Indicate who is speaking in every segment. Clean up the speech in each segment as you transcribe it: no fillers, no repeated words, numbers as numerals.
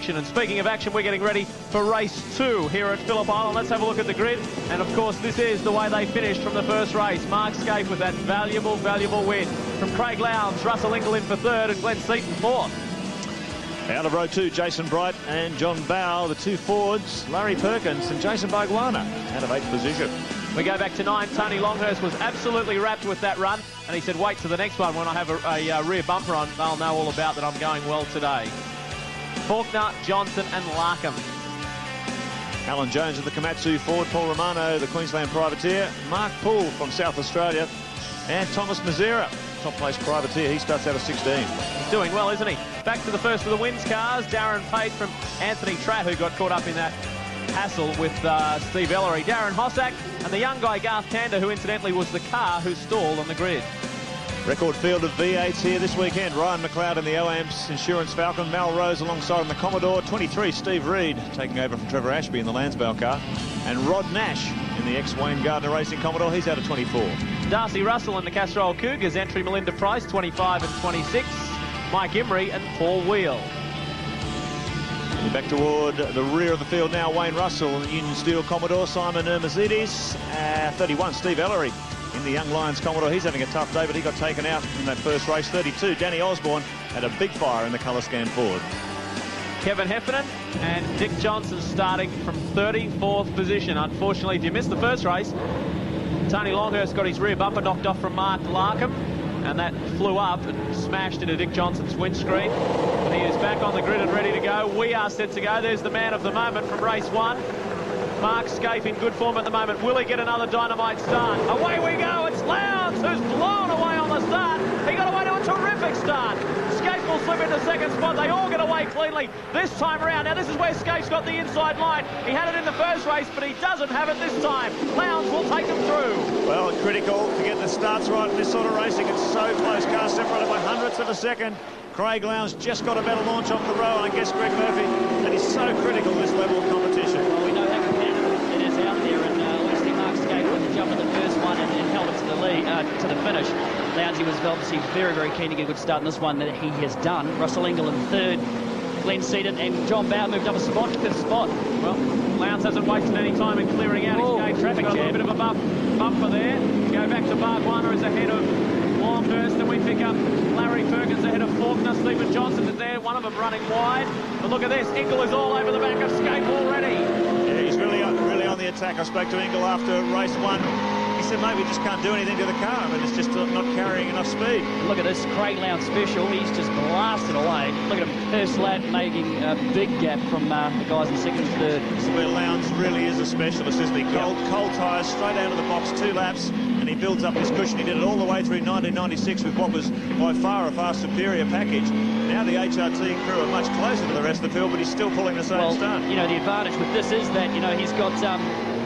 Speaker 1: action. And speaking of action, we're getting ready for race 2 here at Phillip Island. Let's have a look at the grid. And of course, this is the way they finished from the first race. Mark Skaife with that valuable win. From Craig Lowndes, Russell Ingall in for 3rd and Glenn Seaton 4th.
Speaker 2: Out of row 2, Jason Bright and John Bowe, the 2 forwards, Larry Perkins and Jason Bargwanna out of 8th position.
Speaker 1: We go back to 9. Tony Longhurst was absolutely wrapped with that run, and he said, wait to the next one when I have a rear bumper on. They'll know all about that I'm going well today. Faulkner, Johnson and Larkham.
Speaker 2: Alan Jones of the Komatsu Ford, Paul Romano, the Queensland privateer, Mark Poole from South Australia, and Thomas Mazera, top place privateer. He starts out of 16.
Speaker 1: He's doing well, isn't he? Back to the first of the wins cars. Darren Pate from Anthony Tratt, who got caught up in that hassle with Steve Ellery. Darren Hossack and the young guy Garth Tander, who incidentally was the car who stalled on the grid.
Speaker 2: Record field of V8s here this weekend. Ryan McLeod in the OAMPS Insurance Falcon. Mal Rose alongside on the Commodore. 23, Steve Reed taking over from Trevor Ashby in the Lansdale car. And Rod Nash in the ex-Wayne Gardner Racing Commodore. He's out of 24.
Speaker 1: Darcy Russell in the Castrol Cougars. Entry Melinda Price, 25 and 26. Mike Imrie and Paul Wheel.
Speaker 2: Back toward the rear of the field now, Wayne Russell in the Union Steel Commodore. Simon Ermazidis, 31, Steve Ellery in the Young Lions Commodore. He's having a tough day, but he got taken out in that first race. 32, Danny Osborne had a big fire in the colour scan Ford.
Speaker 1: Kevin Heffernan and Dick Johnson starting from 34th position. Unfortunately, if you missed the first race, Tony Longhurst got his rear bumper knocked off from Mark Larkham, and that flew up and smashed into Dick Johnson's windscreen. But he is back on the grid and ready to go. We are set to go. There's the man of the moment from race 1. Mark Skaife in good form at the moment. Will he get another dynamite start? Away we go. It's Lowndes who's blown away on the start. He got away to a terrific start. Skaife will slip into 2nd spot. They all get away cleanly this time around. Now this is where Skaife's got the inside line. He had it in the first race, but he doesn't have it this time. Lowndes will take him through.
Speaker 2: Well, critical to get the starts right in this sort of racing. It's so close. Cars separated by hundredths of a second. Craig Lowndes just got a better launch off the row, and I guess Greg Murphy, and he's so critical this level of competition.
Speaker 3: Well, we know how competitive it is out there, and obviously Mark Skaife with the jump at the first one and held it to the lead, to the finish. Lowndes was obviously very keen to get a good start in this one that he has done. Russell Ingall in 3rd, Glenn Seaton and John Bowe moved up a spot to 5th spot.
Speaker 1: Well, Lowndes hasn't wasted any time in clearing out his gate traffic. Got a little bit of a bumper there. Go back to Bargwanna is ahead of Longhurst, and we pick up Larry Perkins ahead of Faulkner. Stephen Johnson is there, one of them running wide. But look at this, Ingall is all over the back of Skaife already.
Speaker 2: Yeah, he's really on the attack. I spoke to Ingall after race 1. He said, mate, we just can't do anything to the car. I mean, it's just not carrying enough speed.
Speaker 3: Look at this, Craig Lowndes special. He's just blasted away. Look at him, first lap making a big gap from the guys in 2nd and 3rd.
Speaker 2: This is where Lowndes really is a specialist, isn't he? Cold tyres, straight out of the box, 2 laps, and he builds up his cushion. He did it all the way through 1996 with what was by far a far superior package. Now the HRT crew are much closer to the rest of the field, but he's still pulling the same stunt.
Speaker 3: You know, the advantage with this is that, you know, he's got...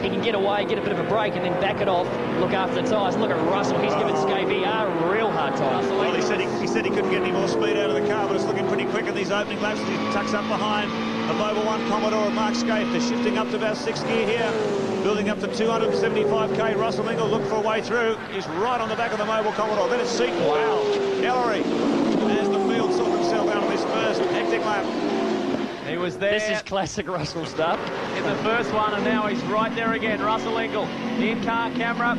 Speaker 3: he can get away, get a bit of a break, and then back it off, look after the tyres. Look at Russell. He's given Skaife a real hard time.
Speaker 2: Well, he said he couldn't get any more speed out of the car, but it's looking pretty quick in these opening laps. He tucks up behind the Mobile 1 Commodore of Mark Skaife. They're shifting up to about 6th gear here, building up to 275k. Russell Ingall looked for a way through. He's right on the back of the Mobile Commodore. Then it's Seaton. Wow. Ellery, as the field sorted himself out of this first hectic lap.
Speaker 1: He was there.
Speaker 3: This is classic Russell stuff.
Speaker 1: In the first one, and now he's right there again. Russell Ingall, the in-car camera,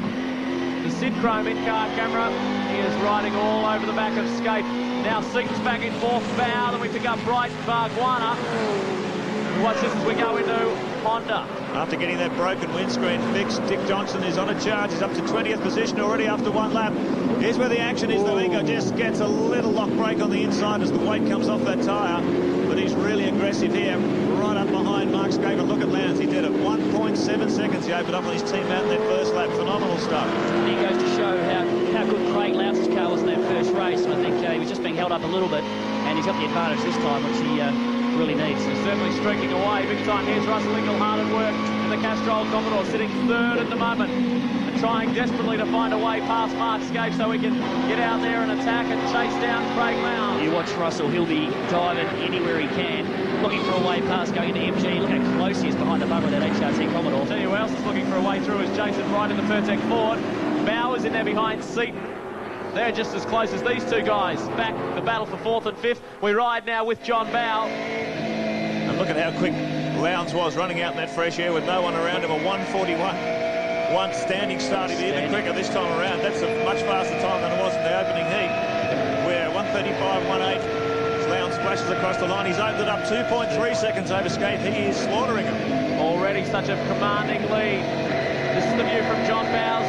Speaker 1: the Sid Chrome in-car camera. He is riding all over the back of Skaife. Now Seaton's back in 4th, Bowe. Then we pick up Bright Bargwanna. Watch this as we go into Honda.
Speaker 2: After getting that broken windscreen fixed, Dick Johnson is on a charge. He's up to 20th position already after 1 lap. Here's where the action is, though. Ingo just gets a little lock brake on the inside as the weight comes off that tyre. But he's really aggressive here, right up behind Mark Skaife. And look at Lowndes. He did it 1.7 seconds. He opened up on his team out in that first lap. Phenomenal stuff.
Speaker 3: And he goes to show how good Craig Lowndes' car was in that first race. And I think he was just being held up a little bit, and he's got the advantage this time, which he really needs.
Speaker 1: He's certainly streaking away big time. Here's Russell Ingall, hard at work in the Castrol Commodore, sitting 3rd at the moment, and trying desperately to find a way past Mark Skaife so he can get out there and attack and chase down Craig Lowndes.
Speaker 3: You watch Russell, he'll be diving anywhere he can, looking for a way past going into MG. Look how close he is behind the bumper of that HRT Commodore.
Speaker 1: Tell you who else is looking for a way through is Jason Wright in the Pertec Ford. Bowers in there behind Seaton. They're just as close as these two guys. Back the battle for 4th and 5th. We ride now with John Bowe.
Speaker 2: look at how quick Lowndes was running out in that fresh air with no one around him. A 1:41. One standing started even quicker this time around. That's a much faster time than it was in the opening heat, where 1:35.18. Lowndes flashes across the line. He's opened it up 2.3 seconds over Skate. He is slaughtering him.
Speaker 1: Already such a commanding lead. This is the view from John Bowes.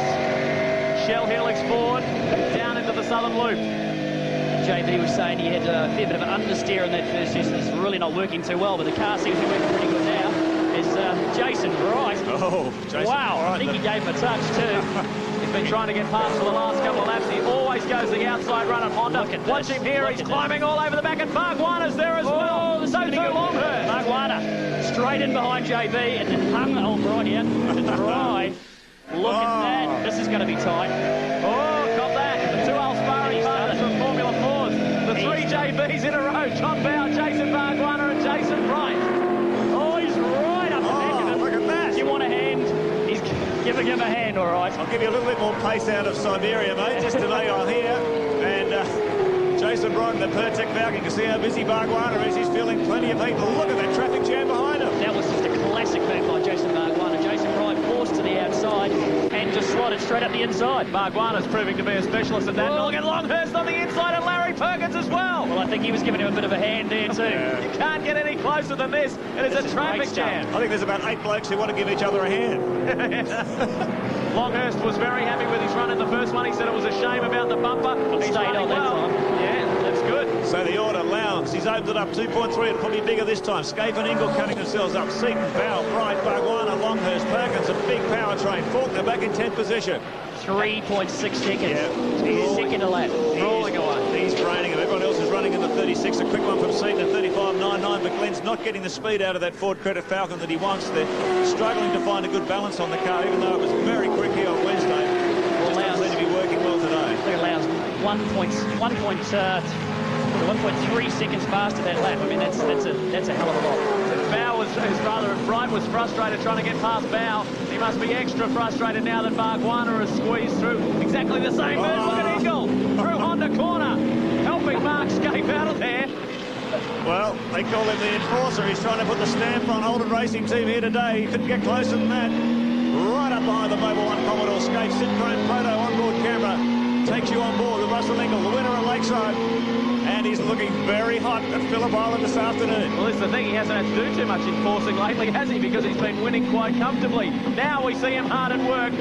Speaker 1: Shell helix forward, down into the southern loop.
Speaker 3: JB was saying he had a fair bit of an understeer in that first session. It's really not working too well, but the car seems to be working pretty good now. Is Jason Wright.
Speaker 2: Oh, Jason.
Speaker 3: Wow,
Speaker 2: Right,
Speaker 3: I think he gave him a touch too.
Speaker 1: He's been trying to get past for the last couple of laps. He always goes the outside run at Honda. Watch him here. He's climbing all over the back, and Bargwanna's there as well. So too Longhurst.
Speaker 3: Bargwanna straight in behind JB and then hung on right here to try. Look at that. This is going to be tight.
Speaker 1: Oh, got that. The two old sparring partners from Formula 4s. The three JBs in a row. John Bowes, Jason Bargwanna and Jason Wright.
Speaker 3: Oh, he's right up the back of him.
Speaker 2: Look at that.
Speaker 3: Do you want a hand? He's giving him a hand, all right.
Speaker 2: I'll give you a little bit more pace out of Siberia, mate. Just today on here. And Jason Wright in the Pertec Falcon. You can see how busy Bargwanna is. He's feeling plenty of heat. Look at that traffic jam behind him.
Speaker 3: That was just a classic move by Jason Bargwanna. Jason Wright forced to the outside and just slotted straight up the inside.
Speaker 1: Bargwanna's proving to be a specialist at that. Look at Longhurst on the inside and Larry Perkins as well.
Speaker 3: Well, I think he was giving him a bit of a hand there too.
Speaker 2: Yeah.
Speaker 1: You can't get any closer than this. It is a traffic jam.
Speaker 2: I think there's about 8 blokes who want to give each other a hand.
Speaker 1: Longhurst was very happy with his run in the first one. He said it was a shame about the bumper.
Speaker 3: He stayed on that time.
Speaker 1: Yeah, that's good.
Speaker 2: So the order, Lowndes, he's opened it up 2.3. It'll probably be bigger this time. Scaife and Ingle cutting themselves up. Seaton, Bowell, Bright, Bargwanna, Longhurst, Perkins, a big power train. Faulkner back in 10th position.
Speaker 3: 3.6 seconds.
Speaker 2: Yeah.
Speaker 3: Second to lap.
Speaker 1: Rolling away.
Speaker 2: He's draining him. Everyone else is running in the 36. A quick one from Seaton at 35.99, but Glenn's not getting the speed out of that Ford Credit Falcon that he wants. They're struggling to find a good balance on the car, even though it was very quick here on Wednesday.
Speaker 3: Well,
Speaker 2: Lowndes seems to be working well today.
Speaker 3: Look at Lowndes, 1.3 seconds faster that lap. I mean, that's a hell of a lot.
Speaker 1: Bright was frustrated trying to get past Bow. He must be extra frustrated now that Bargwanna has squeezed through exactly the same move. Look at Ingle through Honda corner, helping Mark Skaife out of there.
Speaker 2: Well, they call him the enforcer. He's trying to put the stamp on Holden Racing Team here today. He couldn't get closer than that. Right up behind the Mobil 1 Commodore Skaife. Synchrone Proto onboard camera takes you on board with Russell Ingle, the winner at Lakeside. And he's looking very hot at Phillip Island this afternoon.
Speaker 1: Well, this is the thing. He hasn't had to do too much enforcing lately, has he? Because he's been winning quite comfortably. Now we see him hard at work.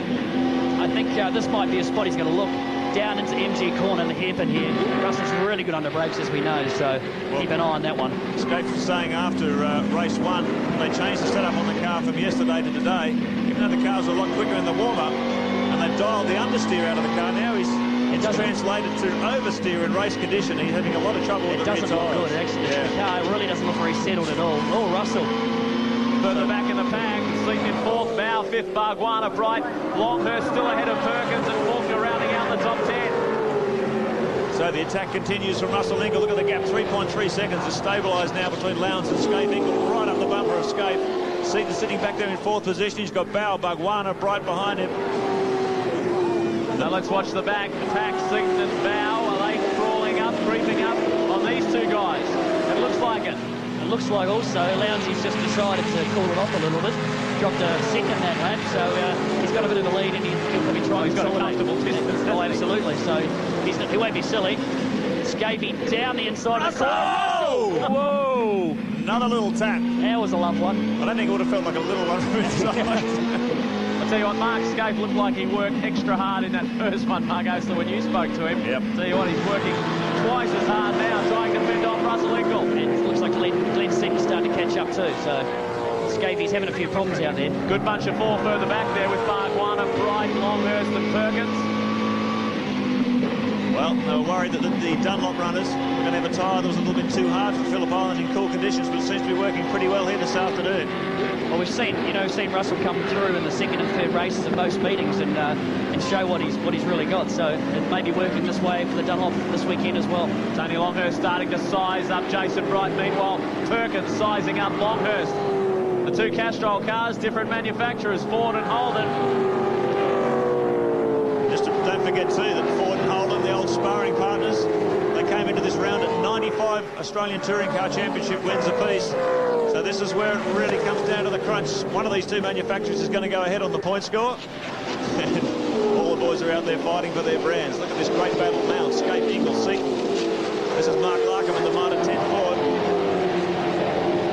Speaker 3: I think this might be a spot he's going to look down into MG corner and the hairpin here. Russell's really good under brakes, as we know, so keep an eye on that one.
Speaker 2: Skaife was saying after race 1, they changed the setup on the car from yesterday to today. Even though the cars were a lot quicker in the warm-up, and they dialed the understeer out of the car. Now it's translated to oversteer in race condition. He's having a lot of trouble with
Speaker 3: it.
Speaker 2: The
Speaker 3: doesn't look good, actually.
Speaker 2: Yeah.
Speaker 3: The car really doesn't look very settled at all. Oh, Russell.
Speaker 1: Further back in the pack, Seaton in 4th, Bow 5th, Bargwanna, Bright, Longhurst still ahead of Perkins, and Faulkner rounding out the top 10.
Speaker 2: So the attack continues from Russell Ingle. Look at the gap, 3.3 seconds is stabilised now between Lowndes and Skaife. Ingle right up the bumper of Skaife. Seaton sitting back there in 4th position. He's got Bow, Bargwanna, Bright behind him.
Speaker 1: Now let's watch the back. Pack, Seaton and Bow. Are they crawling up, creeping up on these two guys? It looks like it.
Speaker 3: It looks like also Lowndes just decided to cool it off a little bit. Dropped a second that lap, so he's got a bit of a lead and he'll probably try
Speaker 1: He's got a comfortable distance.
Speaker 3: Oh, absolutely. So he won't be silly. Scapey down the inside of the car. Whoa!
Speaker 2: Another little tap.
Speaker 3: That was a love one.
Speaker 2: I don't think it would have felt like a little one from inside.
Speaker 1: I'll tell you what, Mark Skaife looked like he worked extra hard in that first one, Mark Oster, when you spoke to him.
Speaker 2: Yep.
Speaker 1: Tell you what, he's working twice as hard now, trying to fend off Russell Ingle.
Speaker 3: And it looks like Glenn Seaton's starting to catch up too, so Scapey's having a few problems out there.
Speaker 1: Good bunch of 4 further back there with Bargwanna, Bright, Longhurst and Perkins.
Speaker 2: Well, they were worried that the Dunlop runners were going to have a tyre that was a little bit too hard for Phillip Island in cool conditions, but it seems to be working pretty well here this afternoon.
Speaker 3: Well, we've seen Russell come through in the second and third races at most meetings and show what he's really got. So it may be working this way for the Dunlop this weekend as well.
Speaker 1: Tony Longhurst starting to size up Jason Bright. Meanwhile, Perkins sizing up Longhurst. The two Castrol cars, different manufacturers, Ford and Holden.
Speaker 2: Don't forget too that Ford and Holden, the old sparring partners, they came into this round at 95 Australian Touring Car Championship wins apiece. So this is where it really comes down to the crunch. One of these two manufacturers is going to go ahead on the point score. And all the boys are out there fighting for their brands. Look at this great battle now. Escape, Ingle, Seaton. This is Mark Larkham in the Marta 10 Ford. A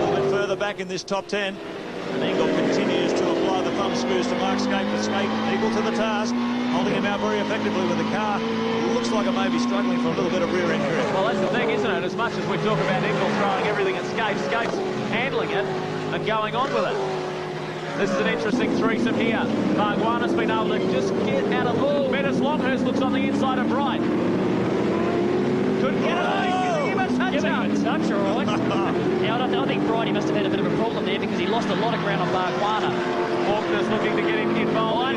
Speaker 2: little bit further back in this top 10. And Ingle continues to apply the thumb screws to Mark Scape. Escape equal to the task, holding him out very effectively with the car. Looks like it may be struggling for a little bit of rear end grip.
Speaker 1: Well, that's the thing, isn't it? As much as we talk about Ingle throwing everything at Scape, Scape's handling it and going on with it. This is an interesting threesome here. Bargwanna's been able to just get out a little bit as Longhurst looks on the inside of Bright. Couldn't get it. Give him a touch, all right. Yeah,
Speaker 3: I think Bright must have had a bit of a problem there because he lost a lot of ground on Bargwanna.
Speaker 1: Faulkner's looking to get him involved.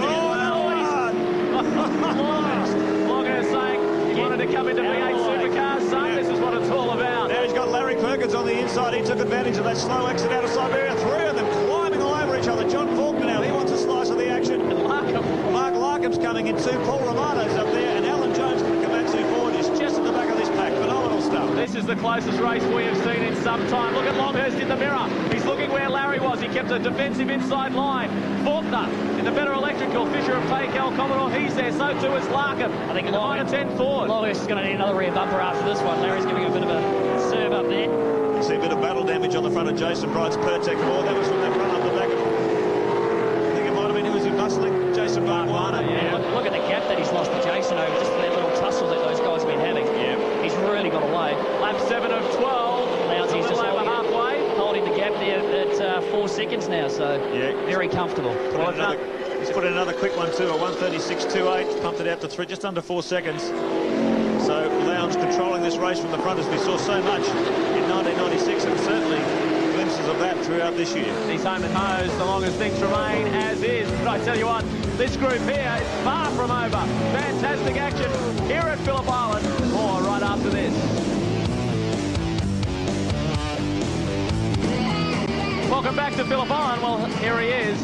Speaker 1: Longhurst saying he wanted to come into V8 Supercars, son. This is what it's all about.
Speaker 2: Now he's got Larry Perkins on the inside. He took advantage of that slow exit out of Siberia. Three of them climbing all over each other. John Faulkner now, he wants a slice of the action. And Mark Larkham's coming in too. Paul Romano's up there. And Alan Jones from the Komatsu Ford is just at the back of this pack. Phenomenal stuff.
Speaker 1: This is the closest race we have seen in some time. Look at Longhurst in the mirror. He's looking where Larry was. He kept a defensive inside line. Faulkner in the better electrical. Fisher of Paykel, Commodore, he's there. So too is Larkham.
Speaker 3: I think
Speaker 1: in the Marta 10 Ford.
Speaker 3: Longhurst is going to need another rear bumper after this one. Larry's giving a bit of a serve up there.
Speaker 2: You see a bit of battle damage on the front of Jason Bright's Pertec Ford. That was from that run up the back of, I think it might have been, who was he bustling? Jason Bargwanna.
Speaker 3: Yeah. Look at the gap that he's lost to Jason over just that little tussle that those guys have been having.
Speaker 2: Yeah.
Speaker 3: He's really got away.
Speaker 1: Lap 7 of 12.
Speaker 3: Lowndes, he's just over halfway. Holding the gap there at 4 seconds now, so yeah, very comfortable.
Speaker 2: He's put in another quick one too, a 1:36.28, pumped it out to just under 4 seconds. So Lowndes controlling this race from the front as we saw so much in 1996, and certainly glimpses of that throughout this year.
Speaker 1: He's home and hosed, the longest things remain as is. But I tell you what, this group here is far from over. Fantastic action here at Phillip Island. More right after this. Welcome back to Phillip Island. Well, here he is,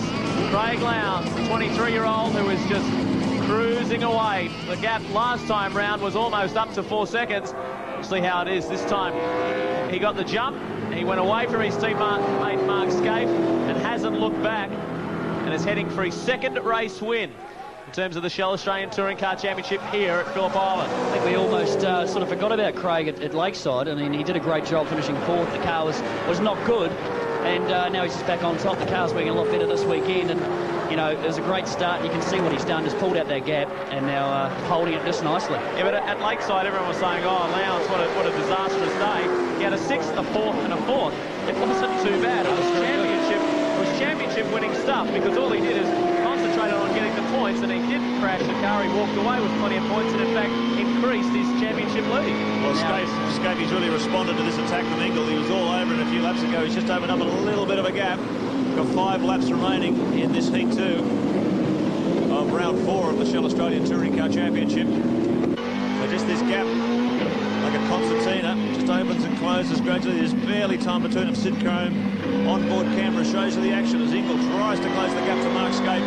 Speaker 1: Craig Lowndes, 23-year-old who is just cruising away. The gap last time round was almost up to 4 seconds. We'll see how it is this time. He got the jump. He went away from his teammate Mark Scape and hasn't looked back, and is heading for his second race win in terms of the Shell Australian Touring Car Championship here at Phillip Island.
Speaker 3: I think we almost sort of forgot about Craig at Lakeside. I mean, he did a great job finishing fourth. The car was not good, and now he's just back on top. The car's working a lot better this weekend, and you know, it was a great start. You can see what he's done, just pulled out that gap, and now holding it just nicely.
Speaker 1: Yeah, but at Lakeside, everyone was saying, oh, Lowndes, what a disastrous day. He had a 6th, a 4th, and a 4th. It wasn't too bad. It was championship winning stuff, because all he did is concentrated on getting the points, and he didn't crash the car. He walked away with plenty of points, and in fact increased his championship lead.
Speaker 2: Well, Scape's really responded to this attack from Ingle. He was all over it a few laps ago. He's just opened up a little bit of a gap. Got 5 laps remaining in this heat 2 of round 4 of the Shell Australian Touring Car Championship. So just this gap, like a concertina, just opens and closes gradually. There's barely time between them. Sid Chrome onboard camera shows you the action as Ingle tries to close the gap to Mark Scape.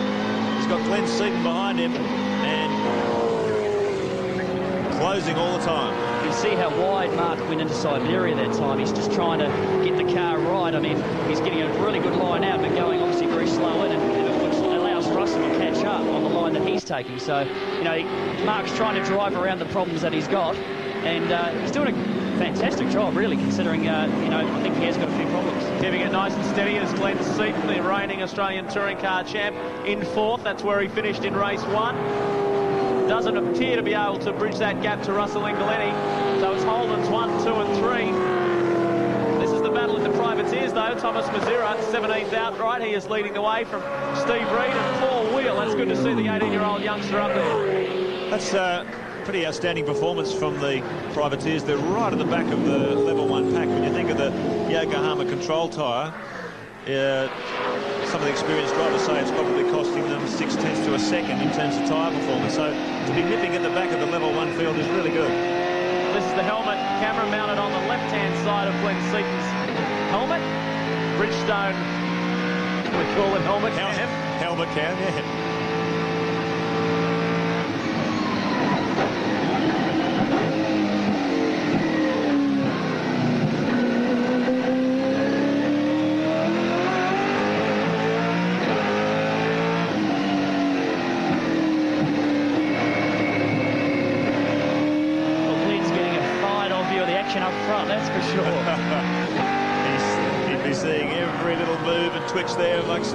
Speaker 2: He's got Glenn Seaton behind him and closing all the time.
Speaker 3: You can see how wide Mark went into Siberia that time. He's just trying to get the car right. I mean, he's getting a really good line out, but going obviously very slow in, and which allows Russell to catch up on the line that he's taking. So, you know, Mark's trying to drive around the problems that he's got, and he's doing a fantastic job, really, considering, you know, I think he has got a few problems.
Speaker 1: Keeping it nice and steady as Glenn Seaton, the reigning Australian Touring Car champ, in 4th. That's where he finished in race 1. Doesn't appear to be able to bridge that gap to Russell Ingoleni. So it's Holden's 1, 2 and 3. This is the battle in the privateers, though. Thomas Mazira, 17th outright. He is leading the way from Steve Reed and Paul Wheel. That's good to see the 18-year-old youngster up there.
Speaker 2: That's pretty outstanding performance from the privateers. They're right at the back of the level 1 pack. When you think of the Yokohama control tyre, some of the experienced drivers say it's probably costing them 0.6 to a second in terms of tyre performance. So to be nipping at the back of the level 1 field is really good.
Speaker 1: This is the helmet, camera mounted on the left-hand side of Glenn Seaton's helmet. Bridgestone, we call it helmet cam.
Speaker 2: Helmet cam, yeah.
Speaker 3: for sure.
Speaker 2: He'd be seeing every little move and twitch there amongst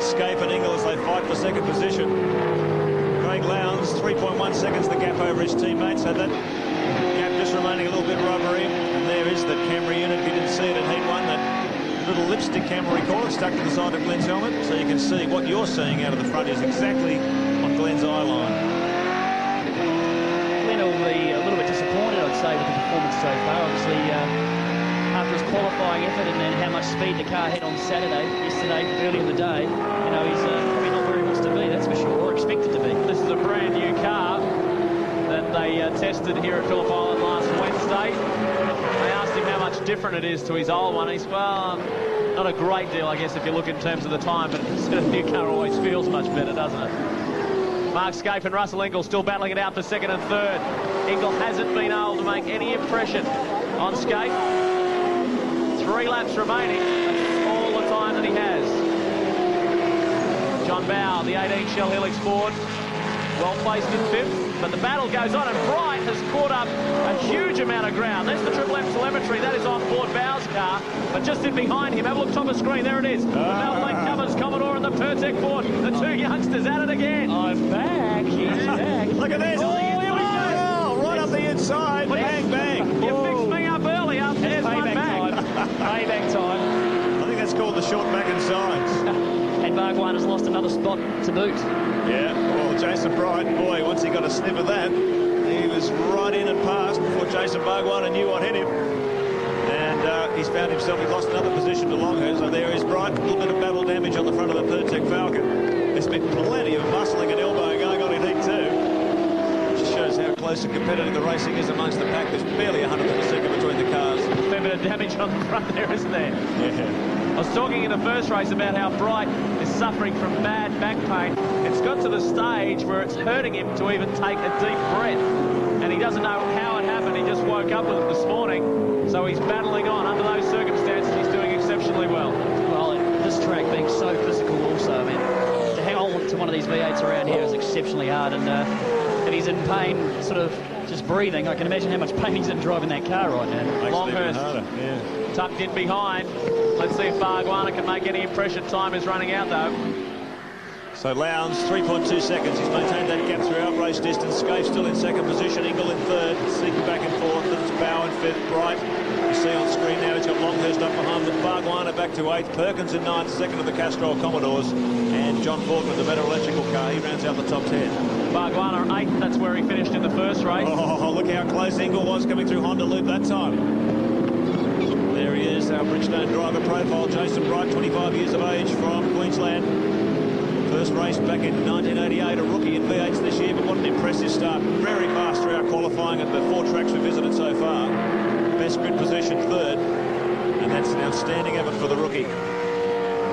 Speaker 2: Scape and Ingle as they fight for second position. Craig Lowndes, 3.1 seconds the gap over his teammates, so that gap just remaining a little bit rubbery. And there is the Camry unit. If you didn't see it in Heat 1, that little lipstick camera recorder stuck to the side of Glenn's helmet, so you can see what you're seeing out of the front is exactly on Glenn's eye line.
Speaker 3: Glenn will be a little bit disappointed, I'd say, with the performance so far. Obviously, after his qualifying effort and then how much speed the car had on yesterday, early in the day, you know, he's probably not where he wants to be, that's for sure, or expected to be.
Speaker 1: This is a brand new car that they tested here at Phillip Island last Wednesday. They asked him how much different it is to his old one. He's, well, not a great deal, I guess, if you look in terms of the time, but a new car always feels much better, doesn't it? Mark Scape and Russell Ingall still battling it out for second and third. Ingall hasn't been able to make any impression on Scape. 3 laps remaining. That's all the time that he has. John Bow, the 18 Shell Helix Ford, well placed in 5th, but the battle goes on, and Bright has caught up a huge amount of ground. That's the Triple M telemetry. That is on board Bow's car, but just in behind him, have a look top of screen. There it is. The Valvoline Cummins Commodore and the Pertec Ford. The 2 youngsters at it again.
Speaker 3: I'm back. He's back.
Speaker 2: Look at this.
Speaker 1: Oh, here we go.
Speaker 2: Oh, right up the inside. Bang, bang.
Speaker 1: You fixed me up earlier. There's one back.
Speaker 3: Payback time.
Speaker 2: I think that's called the short back and sides.
Speaker 3: And Bargwan has lost another spot to boot.
Speaker 2: Yeah, well, Jason Bright, boy, once he got a sniff of that, he was right in and past before Jason Bargwan knew what hit him. And he's found himself, he lost another position to Longhurst. So there is Bright, a little bit of battle damage on the front of the Pertec Falcon. There's been plenty of muscling and elbowing going on in Heat 2. Just shows how close and competitive the racing is amongst the pack. There's barely 100th of a second between the cars.
Speaker 1: A fair bit of damage on the front there, isn't there?
Speaker 2: Yeah.
Speaker 1: I was talking in the first race about how Bright is suffering from bad back pain. It's got to the stage where it's hurting him to even take a deep breath. And he doesn't know how it happened. He just woke up with it this morning. So he's battling on. Under those circumstances, he's doing exceptionally well.
Speaker 3: Well, this track being so physical also, I mean, to hang on to one of these V8s around here is exceptionally hard. And if he's in pain, sort of just breathing, I can imagine how much pain he's in driving that car right now.
Speaker 1: Longhurst tucked in behind. Let's see if Bargwana can make any impression. Time is running out, though.
Speaker 2: So Lowndes, 3.2 seconds. He's maintained that gap throughout race distance. Scape still in second position. Ingle in third. Seeking back and forth. It's Bow in fifth. Bright, you see on screen now, he's got Longhurst up behind him. Bargwana back to 8th. Perkins in 9th, second of the Castrol Commodores. And John Faulkner, the better electrical car. He rounds out the top 10.
Speaker 1: Bargwana 8th. That's where he finished in the first race.
Speaker 2: Oh, look how close Ingle was coming through Honda Loop that time. There he is, our Bridgestone driver profile, Jason Bright, 25 years of age from Queensland. First race back in 1988, a rookie in V8s this year, but what an impressive start. Very fast throughout qualifying at the 4 tracks we've visited so far. Best grid position, 3rd, and that's an outstanding effort for the rookie.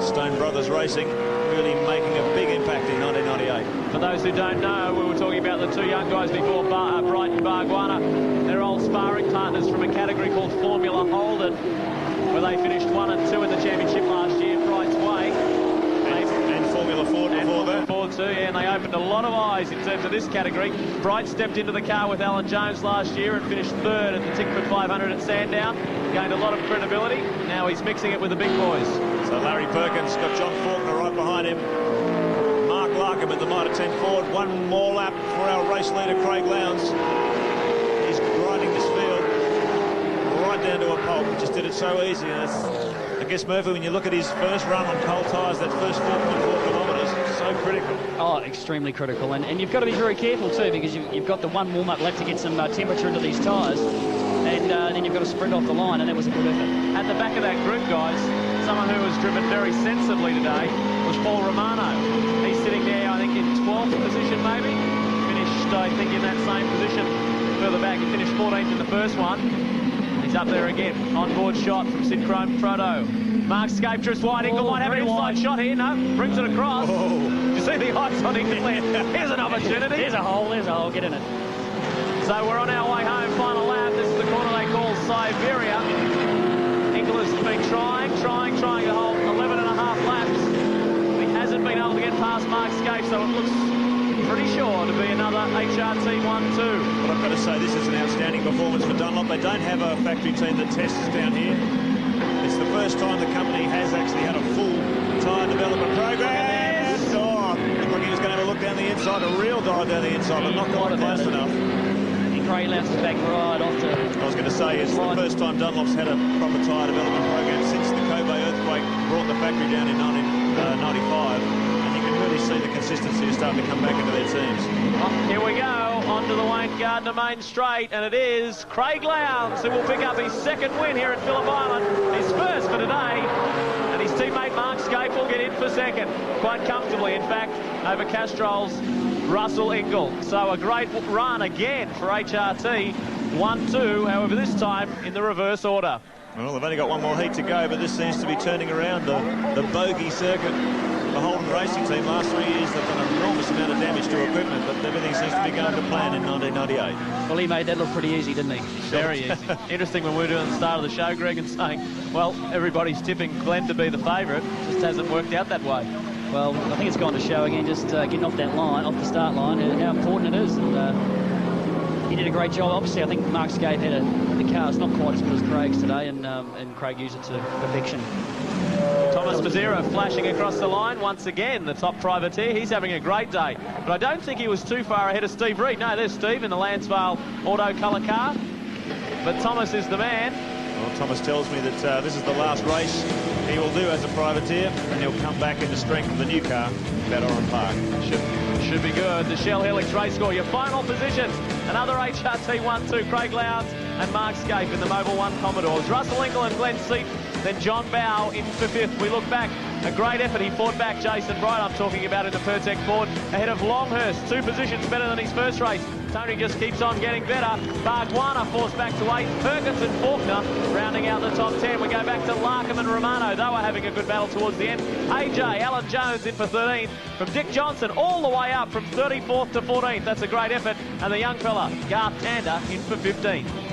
Speaker 2: Stone Brothers Racing really making a big impact in 1998.
Speaker 1: For those who don't know, we were talking about the 2 young guys before, Bright and Bargwana. They're old sparring partners from a category called Formula Holden, where they finished 1 and 2 in the championship last year, Bright's way.
Speaker 2: And Formula Ford before that.
Speaker 1: Ford too, yeah, and they opened a lot of eyes in terms of this category. Bright stepped into the car with Alan Jones last year and finished 3rd at the Tickford 500 at Sandown. Gained a lot of credibility. Now he's mixing it with the big boys.
Speaker 2: So Larry Perkins got John Faulkner right behind him. Mark Larkham in the Mitre 10 Ford. 1 more lap for our race leader, Craig Lowndes. He's grinding this field right down to a pulp. He just did it so easy. And I guess, Murphy, when you look at his first run on cold tyres, that first 4.4 kilometres, so critical.
Speaker 3: Oh, extremely critical. And you've got to be very careful too, because you've got the 1 warm-up lap to get some temperature into these tyres. And then you've got to sprint off the line, and that was a good effort.
Speaker 1: At the back of that group, guys, someone who was driven very sensibly today was Paul Romano. He's sitting there, I think, in 12th position, maybe. Finished, I think, in that same position further back. He finished 14th in the first one. He's up there again. On-board shot from Sid Chrome Proto. Mark Scape just wide. Ingle might have an inside shot here. No, brings it across. You see the eyes on Ingle there. Here's an opportunity.
Speaker 3: There's a hole. Get in it.
Speaker 1: So we're on our way home, final lap. This is the corner they call Siberia. Ingle has been trying the whole 11 and a half laps. He hasn't been able to get past Mark Scape, so it looks pretty sure to be another HRT 1-2.
Speaker 2: But I've got to say, this is an outstanding performance for Dunlop. They don't have a factory team that tests down here. It's the first time the company has actually had a full tyre development program. Oh, looked like he was going to have a look down the inside, a real dive down the inside, but not quite close enough.
Speaker 3: Craig Lowndes is back right off to...
Speaker 2: I was going to say, it's the first time Dunlop's had a proper tyre development program since the Kobe earthquake brought the factory down in 1995. And you can really see the consistency is starting to come back into their teams.
Speaker 1: Oh, here we go, onto the Wayne Gardner main straight, and it is Craig Lowndes who will pick up his second win here at Phillip Island, his first for today. And his teammate Mark Scape will get in for second, quite comfortably, in fact, over Castrol's Russell Ingle. So a great run again for HRT, 1-2, however this time in the reverse order.
Speaker 2: Well, they've only got one more heat to go, but this seems to be turning around the bogey circuit. The Holden racing team last 3 years, they've done an enormous amount of damage to equipment, but everything seems to be going to plan in 1998.
Speaker 3: Well, he made that look pretty easy, didn't he?
Speaker 1: Very easy. Interesting when we were doing the start of the show, Greg, and saying, well, everybody's tipping Glenn to be the favourite. Just hasn't worked out that way.
Speaker 3: Well, I think it's gone to show again, just getting off that line, off the start line, and how important it is. And he did a great job. Obviously, I think Mark Scape had the car's not quite as good as Craig's today, and Craig used it to perfection.
Speaker 1: Thomas Mazzero flashing across the line once again, the top privateer. He's having a great day, but I don't think he was too far ahead of Steve Reed. No, there's Steve in the Lansvale auto colour car, but Thomas is the man.
Speaker 2: Well, Thomas tells me that this is the last race he will do as a privateer, and he'll come back into strength with the new car at Oran Park.
Speaker 1: Should be good. The Shell Helix race score, your final positions. Another HRT 1-2, Craig Lowndes and Mark Scape in the Mobil 1 Commodores. Russell Ingle and Glenn Seat, then John Bow in for fifth. We look back, a great effort. He fought back Jason Bright, I'm talking about, in the Pertec Ford, ahead of Longhurst. 2 positions better than his first race. Tony just keeps on getting better. Bargwana forced back to 8th. Perkins and Faulkner rounding out the top 10. We go back to Larkham and Romano. They were having a good battle towards the end. AJ, Alan Jones in for 13th. From Dick Johnson all the way up from 34th to 14th. That's a great effort. And the young fella, Garth Tander, in for 15th.